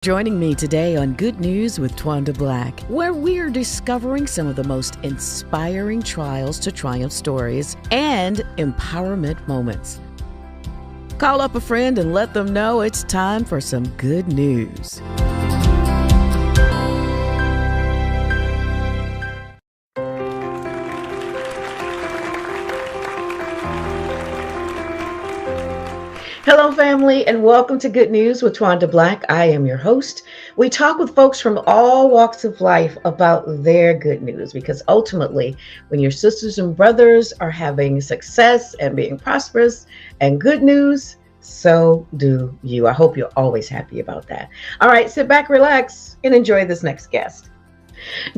Joining me today on Good News with Twanda Black, where we're discovering some of the most inspiring trials to triumph stories and empowerment moments. Call up a friend and let them know it's time for some good news. Hello, family, and welcome to Good News with Twanda Black. I am your host. We talk with folks from all walks of life about their good news, because ultimately, when your sisters and brothers are having success and being prosperous and good news, so do you. I hope you're always happy about that. All right, sit back, relax, and enjoy this next guest.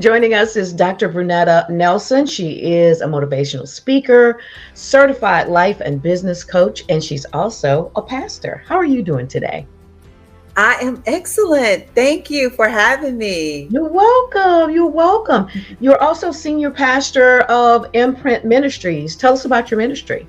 Joining us is Dr. Brunetta Nelson. She is a motivational speaker, certified life and business coach, and she's also a pastor. How are you doing today? I am excellent. Thank you for having me. You're welcome. You're welcome. You're also senior pastor of Imprint Ministries. Tell us about your ministry.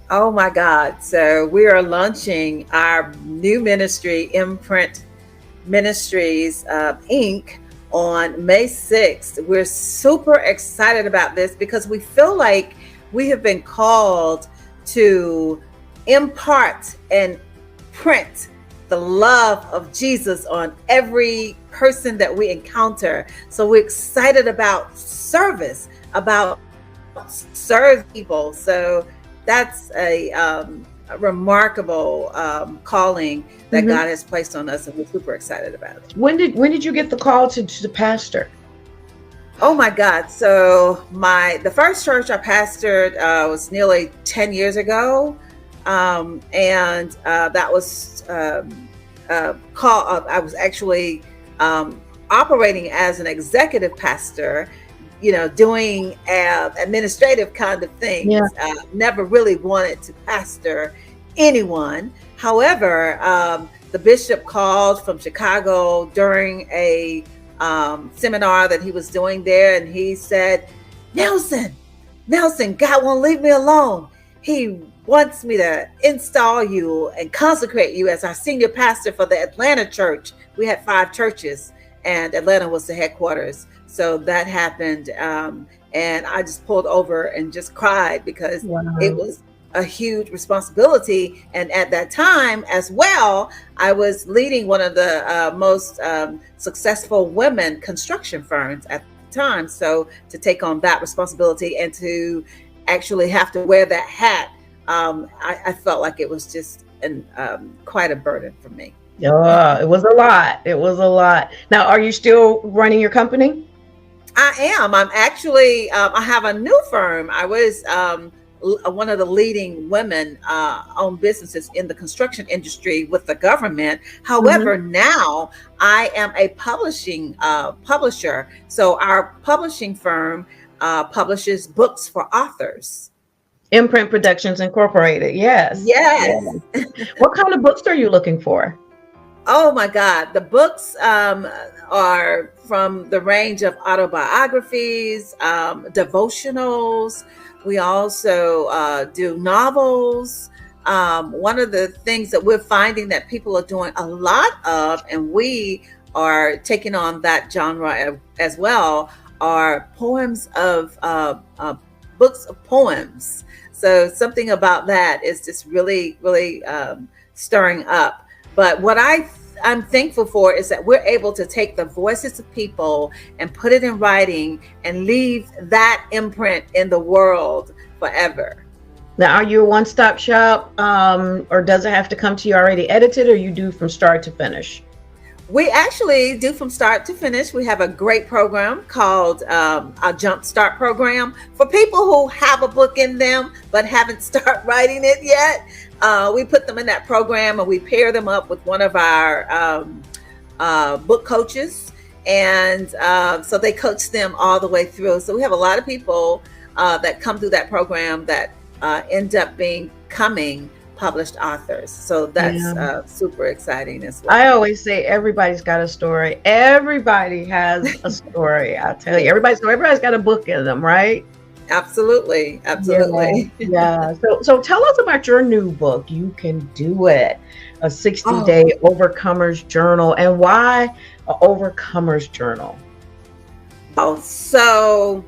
Oh my God. So we are launching our new ministry, Imprint Ministries, Inc., on May 6th. We're super excited about this because we feel like we have been called to impart and print the love of Jesus on every person that we encounter. So we're excited about service, about serve people. So that's a remarkable calling that God has placed on us, and we're super excited about it. When did you get the call to pastor? Oh my God! So the first church I pastored was nearly 10 years ago, and that was called. I was actually operating as an executive pastor, doing administrative kind of things. Yeah. Never really wanted to pastor anyone. However, the bishop called from Chicago during a seminar that he was doing there, and he said, Nelson, God won't leave me alone. He wants me to install you and consecrate you as our senior pastor for the Atlanta church. We had 5 churches, and Atlanta was the headquarters. So that happened, and I just pulled over and just cried because It was a huge responsibility. And at that time as well, I was leading one of the most successful women construction firms at the time. So to take on that responsibility and to actually have to wear that hat, I felt like it was just quite a burden for me. It was a lot. It was a lot. Now, are you still running your company? I am. I'm actually, I have a new firm. I was one of the leading women-owned businesses in the construction industry with the government. However, now I am a publisher. So our publishing firm publishes books for authors. Imprint Productions Incorporated. Yes. Yes. What kind of books are you looking for? Oh my God. The books are from the range of autobiographies, devotionals. We also do novels. One of the things that we're finding that people are doing a lot of, and we are taking on that genre as well, are poems of books of poems. So something about that is just really, really stirring up. But what I'm thankful for is that we're able to take the voices of people and put it in writing and leave that imprint in the world forever. Now, are you a one-stop shop, or does it have to come to you already edited, or you do from start to finish? We actually do from start to finish. We have a great program called a Jump Start program for people who have a book in them but haven't started writing it yet. We put them in that program and we pair them up with one of our book coaches. And so they coach them all the way through. So we have a lot of people that come through that program that end up becoming published authors. So that's super exciting as well. I always say everybody's got a story. Everybody has a story. I tell you, everybody's got a book in them, right? Absolutely. Yeah. So tell us about your new book, You Can Do It. A 60 Oh, day overcomers journal. And why a overcomers journal? oh, so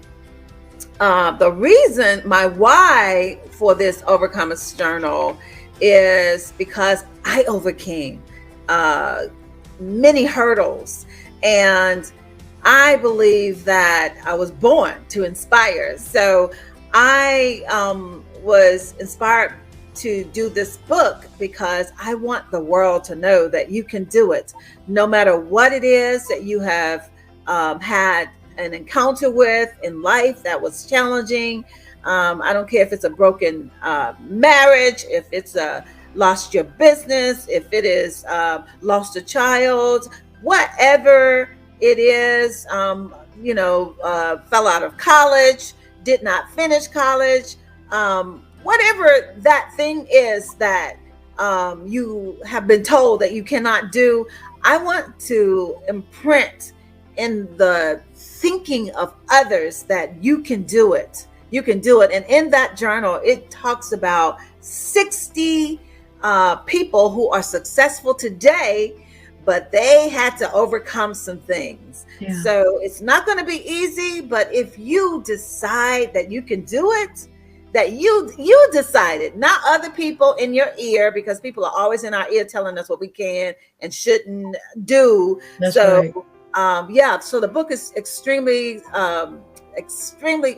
the reason, my why for this Overcomers Journal is because I overcame uh, many hurdles. And I believe that I was born to inspire. So I was inspired to do this book because I want the world to know that you can do it, no matter what it is that you have had an encounter with in life that was challenging. I don't care if it's a broken marriage, if it's a lost your business, if it is lost a child, whatever it is, fell out of college, did not finish college, whatever that thing is that you have been told that you cannot do. I want to imprint in the thinking of others that you can do it. You can do it. And in that journal, it talks about 60 people who are successful today, but they had to overcome some things. Yeah. So it's not going to be easy, but if you decide that you can do it, that you decided, not other people in your ear, because people are always in our ear telling us what we can and shouldn't do. That's right. So the book is extremely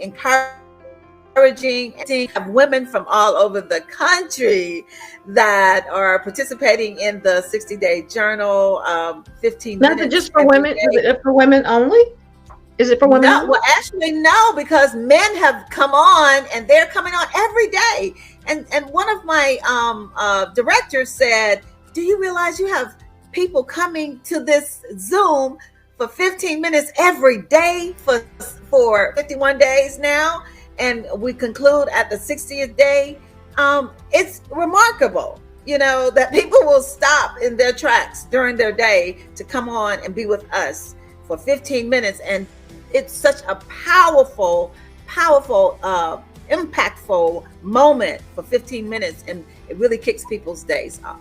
encouraging. Have women from all over the country that are participating in the 60-day journal, 15 minutes. Not just for women, is it for women only? Is it for women? No, well, actually, no, because men have come on, and they're coming on every day. And one of my directors said, "Do you realize you have people coming to this Zoom for 15 minutes every day for 51 days now, and we conclude at the 60th day." It's remarkable, that people will stop in their tracks during their day to come on and be with us for 15 minutes. And it's such a powerful, impactful moment for 15 minutes. And it really kicks people's days off.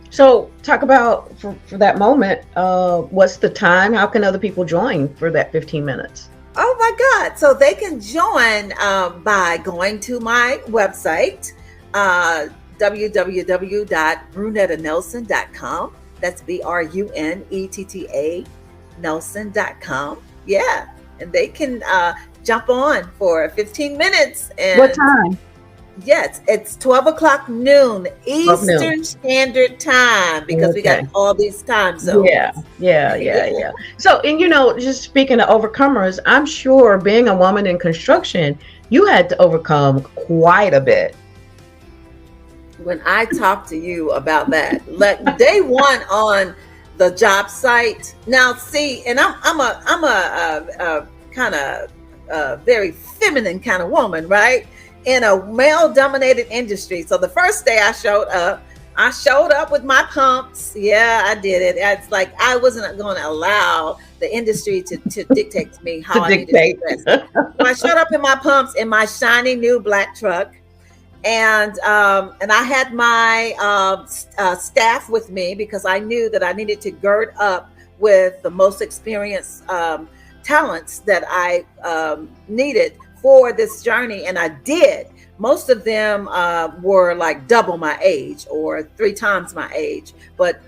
So talk about for that moment, what's the time? How can other people join for that 15 minutes? Oh my God. So they can join by going to my website, www.brunettanelson.com. That's BRUNETTA Nelson.com. Yeah. And they can jump on for 15 minutes. And what time? Yes, it's 12 o'clock noon Eastern Standard Time, because we got all these time zones. Yeah. So, and just speaking of overcomers, I'm sure being a woman in construction, you had to overcome quite a bit. When I talk to you about that, like day one on the job site. Now, see, and I'm a kind of very feminine kind of woman, right? In a male-dominated industry. So the first day I showed up with my pumps. Yeah, I did it. It's like I wasn't going to allow the industry to dictate to me how I needed to dress. So I showed up in my pumps in my shiny new black truck. And I had my staff with me, because I knew that I needed to gird up with the most experienced talents that I needed for this journey. And I did. Most of them were like double my age or 3 times my age, but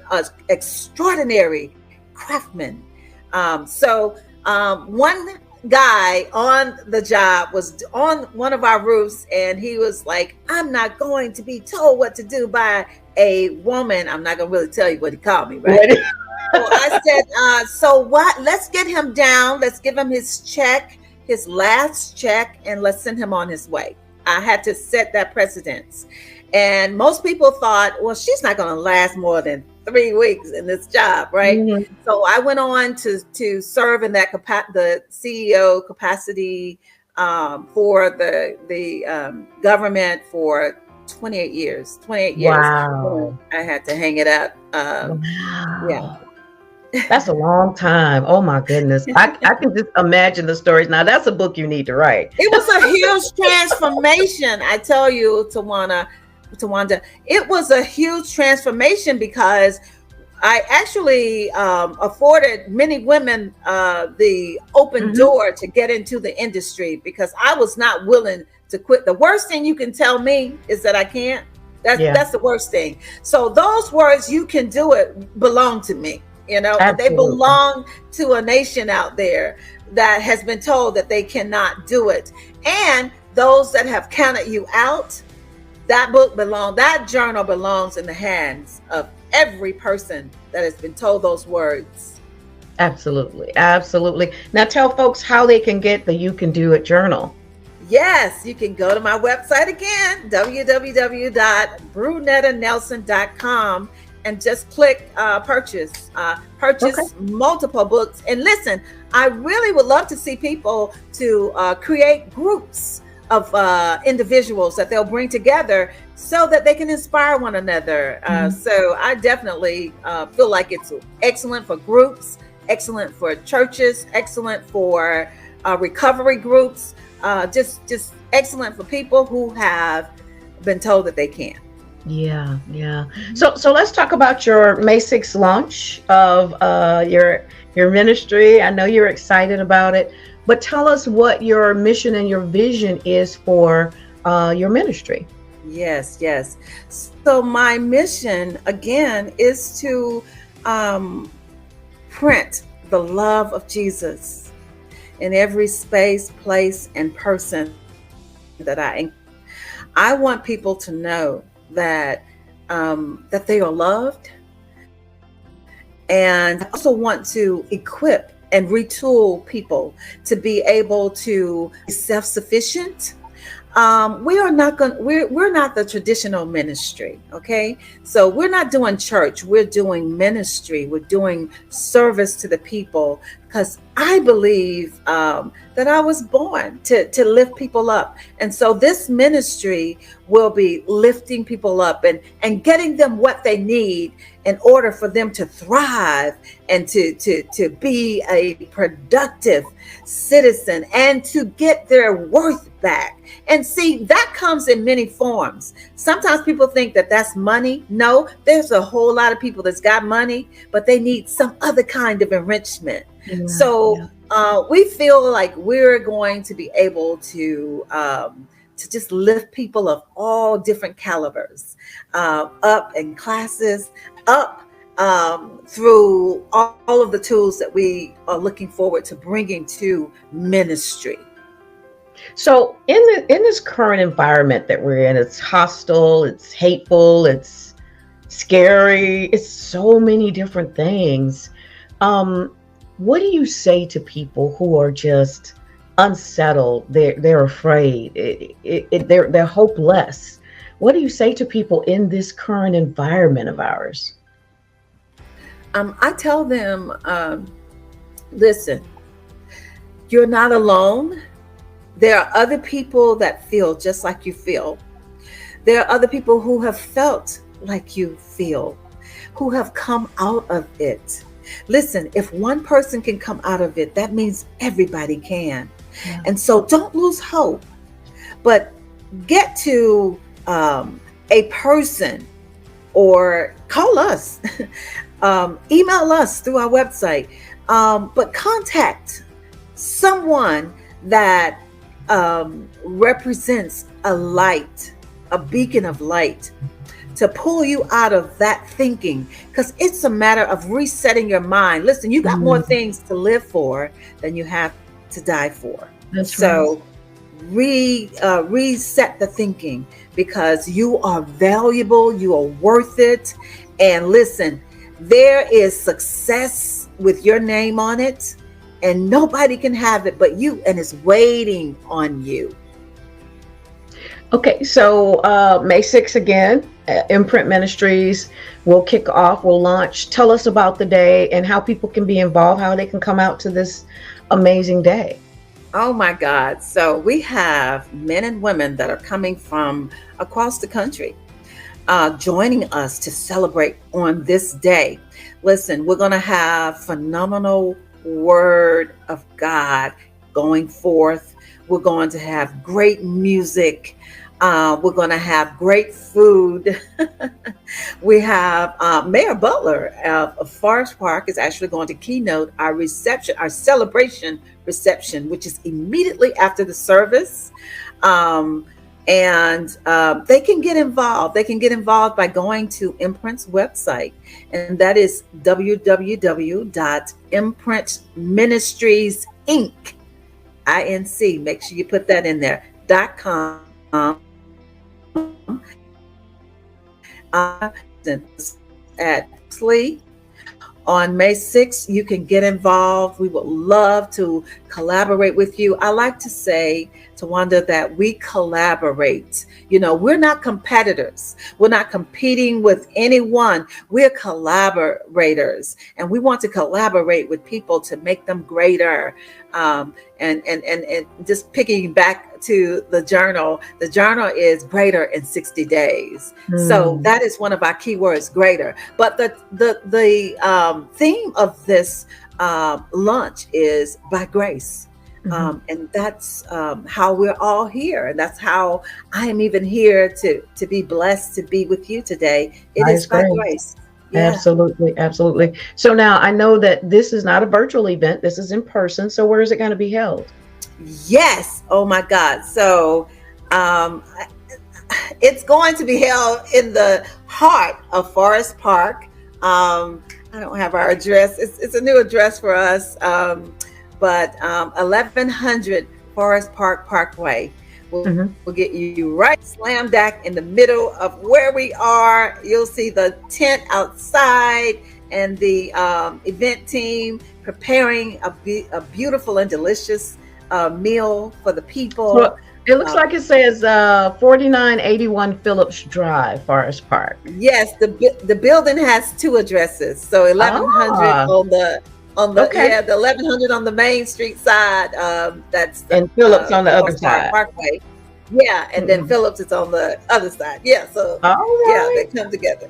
extraordinary craftsmen. So one guy on the job was on one of our roofs, and he was like, "I'm not going to be told what to do by a woman." I'm not going to really tell you what he called me, right? So I said, so what? Let's get him down. Let's give him his check, his last check, and let's send him on his way. I had to set that precedence. And most people thought, well, she's not going to last more than 3 weeks in this job, right? Mm-hmm. So I went on to serve in that the CEO capacity for the government for 28 years. 28 years. Wow. I had to hang it up. Wow. Yeah. That's a long time. Oh my goodness. I can just imagine the stories. Now that's a book you need to write. It was a huge transformation. I tell you, Tawana, Twanda, it was a huge transformation because I actually afforded many women the open Hmm. door to get into the industry because I was not willing to quit. The worst thing you can tell me is that I can't. Yeah, That's the worst thing. So those words, "you can do it," belong to me. You know, they absolutely. belong to a nation out there that has been told that they cannot do it. And those that have counted you out, that journal belongs in the hands of every person that has been told those words. Absolutely. Absolutely. Now tell folks how they can get the You Can Do It journal. Yes, you can go to my website again, www.brunettanelson.com, and just click purchase. Okay. Purchase multiple books. And listen, I really would love to see people to create groups of individuals that they'll bring together so that they can inspire one another. Mhm. So I definitely feel like it's excellent for groups, excellent for churches, excellent for recovery groups, just excellent for people who have been told that they can't. Yeah, yeah. So let's talk about your May 6th launch of your ministry. I know you're excited about it, but tell us what your mission and your vision is for your ministry. Yes, yes. So my mission again is to print the love of Jesus in every space, place, and person that I want people to know that that they are loved, and I also want to equip and retool people to be able to be self-sufficient. We are not going we're not the traditional ministry, okay? So we're not doing church, we're doing ministry, we're doing service to the people, because I believe that I was born to lift people up. And so this ministry will be lifting people up and getting them what they need in order for them to thrive and to be a productive citizen and to get their worth back. And see, that comes in many forms. Sometimes people think that that's money. No, there's a whole lot of people that's got money, but they need some other kind of enrichment. Yeah, So yeah. we feel like we're going to be able to just lift people of all different calibers up in classes, up through all of the tools that we are looking forward to bringing to ministry. So in this current environment that we're in, it's hostile, it's hateful, it's scary, it's so many different things. Um, what do you say to people who are just unsettled? They're afraid. They're hopeless. What do you say to people in this current environment of ours? I tell them, listen, you're not alone. There are other people that feel just like you feel. There are other people who have felt like you feel, who have come out of it. Listen, if one person can come out of it, that means everybody can. Yeah. And so don't lose hope, but get to a person or call us, email us through our website, but contact someone that represents a light, a beacon of light to pull you out of that thinking, because it's a matter of resetting your mind. Listen, you got more Mm, things to live for than you have to die for. that's right. So reset the thinking, because you are valuable, you are worth it. And listen, there is success with your name on it, and nobody can have it but you, and it's waiting on you. Okay, so May 6th again, Imprint Ministries will kick off, will launch. Tell us about the day and how people can be involved, how they can come out to this amazing day. Oh my God. So we have men and women that are coming from across the country, joining us to celebrate on this day. Listen, we're going to have phenomenal word of God going forth. We're going to have great music. We're going to have great food. We have Mayor Butler of Forest Park is actually going to keynote our reception, our celebration reception, which is immediately after the service. Um, and they can get involved. They can get involved by going to Imprint's website, and that is www.imprintministriesinc. Make sure you put that in there. .com. At Sleep. On May 6th, you can get involved. We would love to collaborate with you. I like to say, Twanda, that we collaborate. You know, we're not competitors. We're not competing with anyone. We're collaborators, and we want to collaborate with people to make them greater. And just picking back to the journal is greater in 60 days. So that is one of our key words, greater. But the theme of this lunch is by grace. And that's how we're all here. And that's how I am even here to be blessed to be with you today. It is by grace. Yeah. Absolutely. Absolutely. So now I know that this is not a virtual event. This is in person. So where is it going to be held? Yes. Oh my God. So it's going to be held in the heart of Forest Park. I don't have our address. It's a new address for us. But 1100 Forest Park Parkway will get you right slam dunk in the middle of where we are. You'll see the tent outside and the event team preparing a beautiful and delicious meal for the people. Well, it looks like it says 4981 Phillips Drive, Forest Park. Yes, the building has two addresses. So 1100 on the the 1100 on the Main Street side. That's and Phillips on the other side. Parkway. Yeah, and then Phillips is on the other side. Yeah, so yeah, they come together.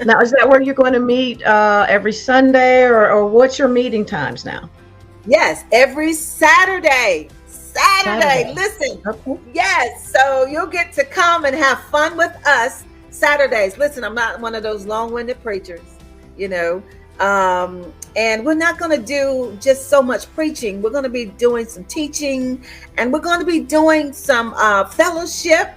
Now, is that where you're going to meet every Sunday, or what's your meeting times now? Yes, every Saturday. Listen. Okay. Yes, so you'll get to come and have fun with us Saturdays. Listen, I'm not one of those long-winded preachers, you know. And we're not going to do just so much preaching. We're going to be doing some teaching, and we're going to be doing some fellowship.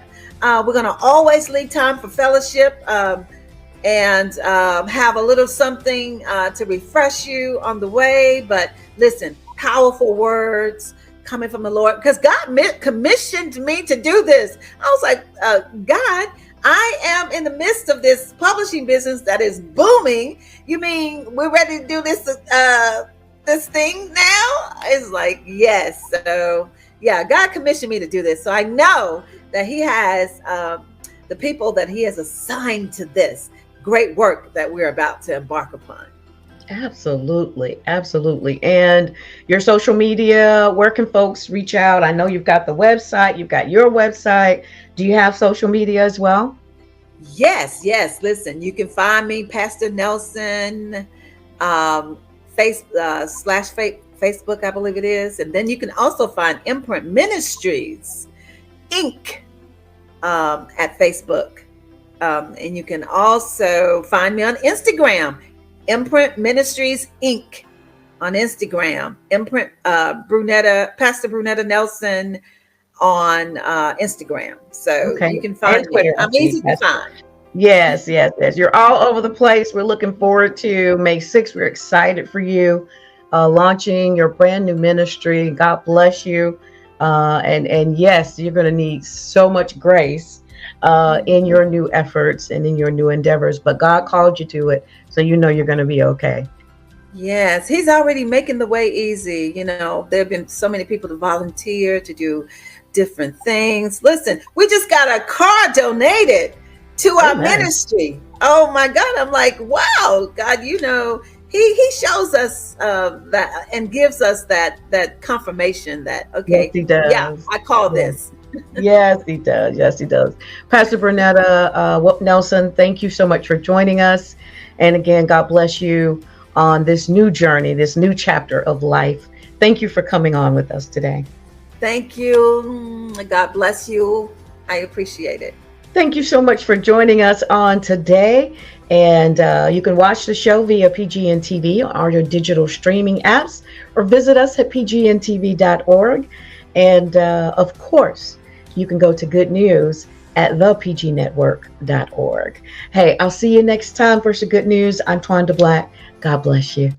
We're going to always leave time for fellowship and have a little something to refresh you on the way. But listen, powerful words coming from the Lord, because God commissioned me to do this. I was like, God, I am in the midst of this publishing business that is booming. You mean we're ready to do this thing now? It's like, yes. So yeah, God commissioned me to do this. So I know that He has the people that He has assigned to this great work that we're about to embark upon. Absolutely. Absolutely. And your social media, where can folks reach out? I know you've got the website, you've got your website. Do you have social media as well? Yes. Listen, you can find me, Pastor Nelson, Facebook, I believe it is. And then you can also find Imprint Ministries, Inc. At Facebook. And you can also find me on Instagram, Imprint Ministries Inc. on Instagram, Imprint Brunetta, Pastor Brunetta Nelson on Instagram. So you can find me. I'm easy to find. Yes. You're all over the place. We're looking forward to May 6th. We're excited for you launching your brand new ministry. God bless you. And yes, you're going to need so much grace in your new efforts and in your new endeavors, but God called you to it, so you know you're going to be okay. Yes, He's already making the way easy. You know, there have been so many people to volunteer to do different things. Listen, we just got a car donated to our ministry. Oh my God, I'm like, wow, God, you know, He shows us that and gives us that confirmation that okay, yes, He does. Yeah, I call this. Yes, He does. Yes, He does. Pastor Brunetta Nelson, thank you so much for joining us. And again, God bless you on this new journey, this new chapter of life. Thank you for coming on with us today. Thank you. God bless you I appreciate it. Thank you so much for joining us on today. And you can watch the show via PGN TV or your digital streaming apps, or visit us at pgntv.org. And of course, you can go to Good News at thepgnetwork.org. Hey, I'll see you next time for some good news. I'm Twanda Black. God bless you.